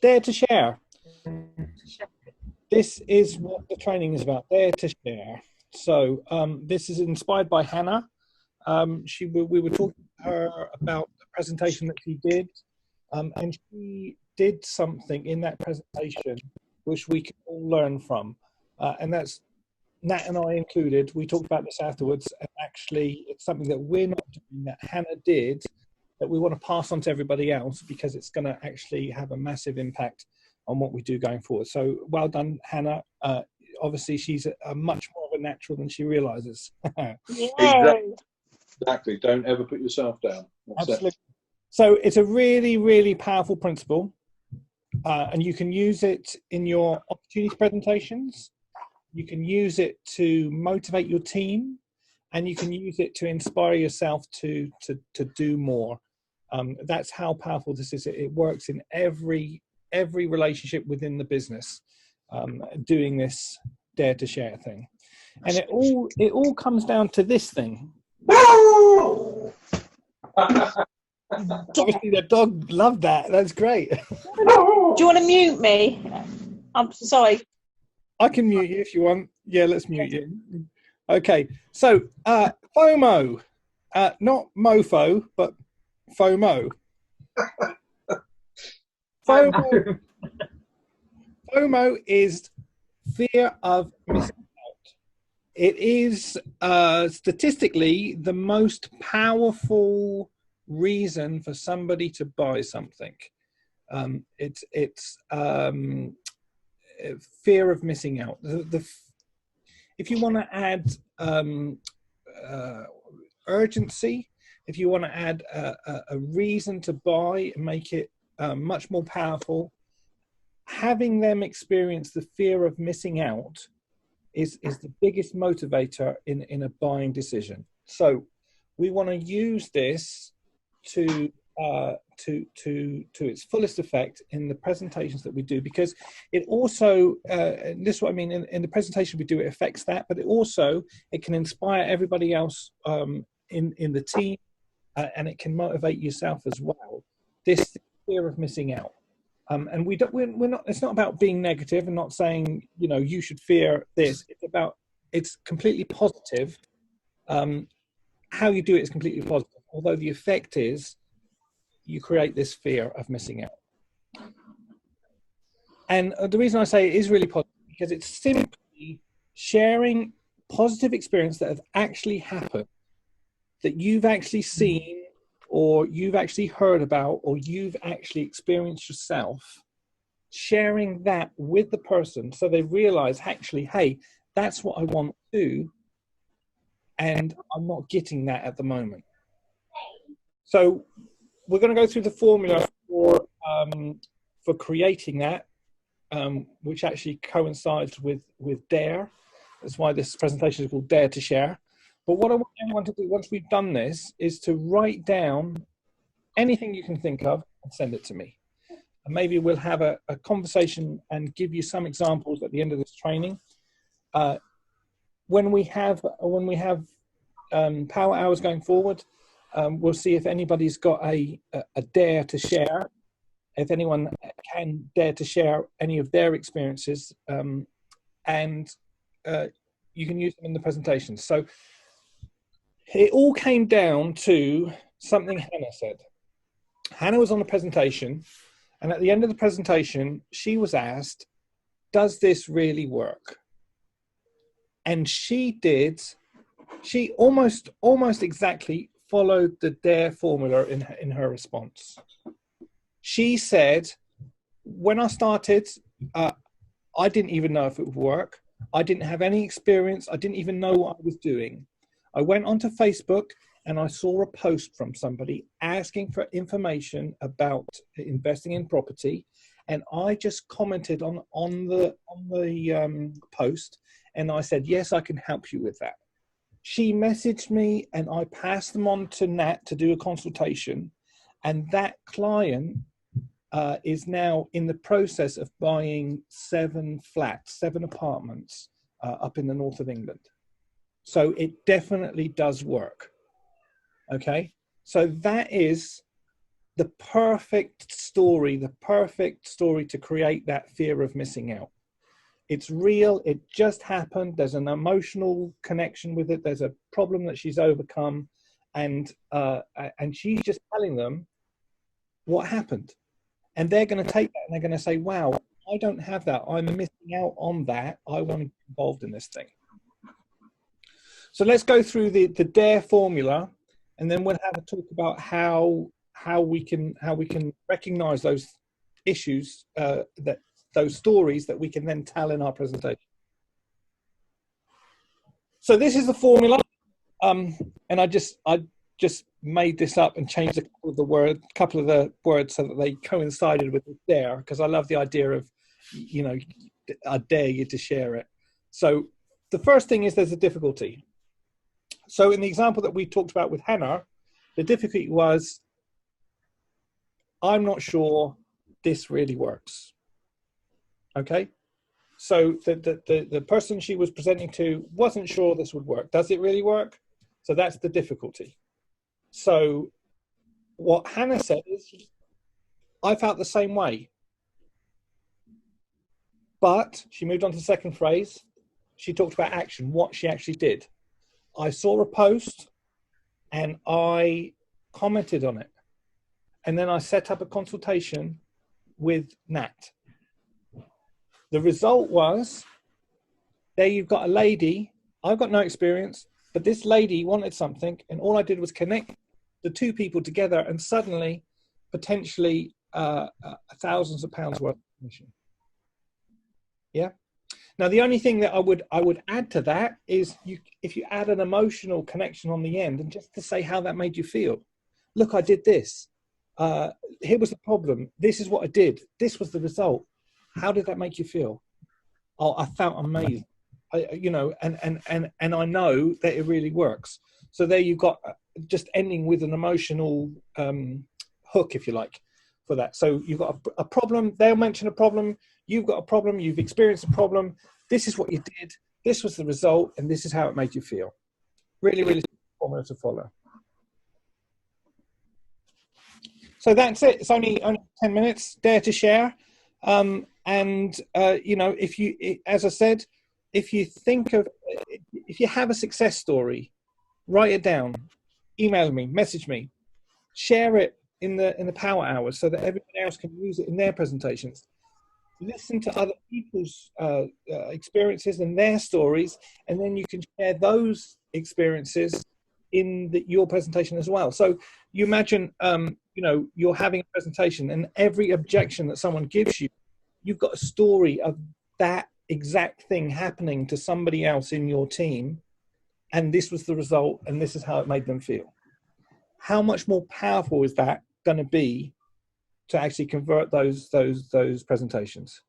Dare to share. This is what the training is about. Dare to share. So this is inspired by Hannah. We were talking to her about the presentation that she did, and she did something in that presentation which we can all learn from, and that's Nat and I included. We talked about this afterwards, and actually, it's something that we're not doing that Hannah did that we want to pass on to everybody else because it's going to actually have a massive impact on what we do going forward. So well done, Hannah. Obviously, she's a much more of a natural than she realizes. Exactly. Exactly. Don't ever put yourself down. That's Absolutely. it. So it's a really, really powerful principle, and you can use it in your opportunity presentations. You can use it to motivate your team, and you can use it to inspire yourself to do more. That's how powerful this is. It works in every relationship within the business, doing this dare to share thing. And it all comes down to this thing. Obviously the dog loved that. That's great. Do you want to mute me? I'm sorry. I can mute you if you want. Yeah, let's mute you. Okay, so FOMO, not mofo, but FOMO. FOMO is fear of missing out. It is statistically the most powerful reason for somebody to buy something. It's fear of missing out. If you want to add urgency, if you want to add a reason to buy and make it much more powerful, having them experience the fear of missing out is the biggest motivator in a buying decision. So we want to use this to its fullest effect in the presentations that we do, because it also and this is what I mean, in the presentation we do, it affects that, but it can inspire everybody else in the team, and it can motivate yourself as well. This fear of missing out, and we're not. It's not about being negative and not saying you should fear this. It's completely positive. How you do it is completely positive, although the effect is you create this fear of missing out. And the reason I say it is really positive, because it's simply sharing positive experience that have actually happened, that you've actually seen, or you've actually heard about, or you've actually experienced yourself, sharing that with the person so they realize, actually, hey, that's what I want to do, and I'm not getting that at the moment. So we're going to go through the formula for creating that, which actually coincides with DARE. That's why this presentation is called Dare to Share. But what I want everyone to do once we've done this is to write down anything you can think of and send it to me. And maybe we'll have a conversation and give you some examples at the end of this training. When we have power hours going forward, we'll see if anybody's got a dare to share, if anyone can dare to share any of their experiences, and you can use them in the presentation. So it all came down to something Hannah said. Hannah was on the presentation, and at the end of the presentation, she was asked, does this really work? And she did. She almost exactly followed the DARE formula in her response. She said, when I started, I didn't even know if it would work. I didn't have any experience. I didn't even know what I was doing. I went onto Facebook and I saw a post from somebody asking for information about investing in property, and I just commented on the post, and I said, yes, I can help you with that. She messaged me and I passed them on to Nat to do a consultation, and that client is now in the process of buying 7 apartments up in the north of England. So it definitely does work. Okay, so that is the perfect story to create that fear of missing out. It's real. It just happened. There's an emotional connection with it. There's a problem that she's overcome, and she's just telling them what happened. And they're going to take that and they're going to say, wow, I don't have that. I'm missing out on that. I want to get involved in this thing. So let's go through the DARE formula, and then we'll have a talk about how we can recognize those issues, those stories that we can then tell in our presentation. So this is the formula, and I just made this up and changed a couple of the words so that they coincided with the DARE, because I love the idea of, you know, I dare you to share it. So the first thing is there's a difficulty. So in the example that we talked about with Hannah, the difficulty was, I'm not sure this really works. Okay, so the person she was presenting to wasn't sure this would work. Does it really work? So that's the difficulty. So what Hannah said is, I felt the same way. But she moved on to the second phrase. She talked about action, what she actually did. I saw a post and I commented on it. And then I set up a consultation with Nat. The result was, there you've got a lady, I've got no experience, but this lady wanted something, and all I did was connect the two people together, and suddenly, potentially, thousands of pounds worth of commission. Yeah. Now, the only thing that I would add to that is, if you add an emotional connection on the end, and just to say how that made you feel. Look, I did this. Here was the problem. This is what I did. This was the result. How did that make you feel? Oh, I felt amazing. You know, and I know that it really works. So there you've got just ending with an emotional hook, if you like, for that. So you've got a problem. They'll mention a problem. You've got a problem. You've experienced a problem. This is what you did. This was the result, and this is how it made you feel. Really, really simple formula to follow. So that's it. It's only 10 minutes. Dare to share. You know, as I said, if you have a success story, write it down, email me, message me, share it in the power hours so that everybody else can use it in their presentations. Listen to other people's experiences and their stories, and then you can share those experiences in your presentation as well. So you imagine, you know, you're having a presentation, and every objection that someone gives you, you've got a story of that exact thing happening to somebody else in your team, and this was the result, and this is how it made them feel. How much more powerful is that going to be to actually convert those presentations?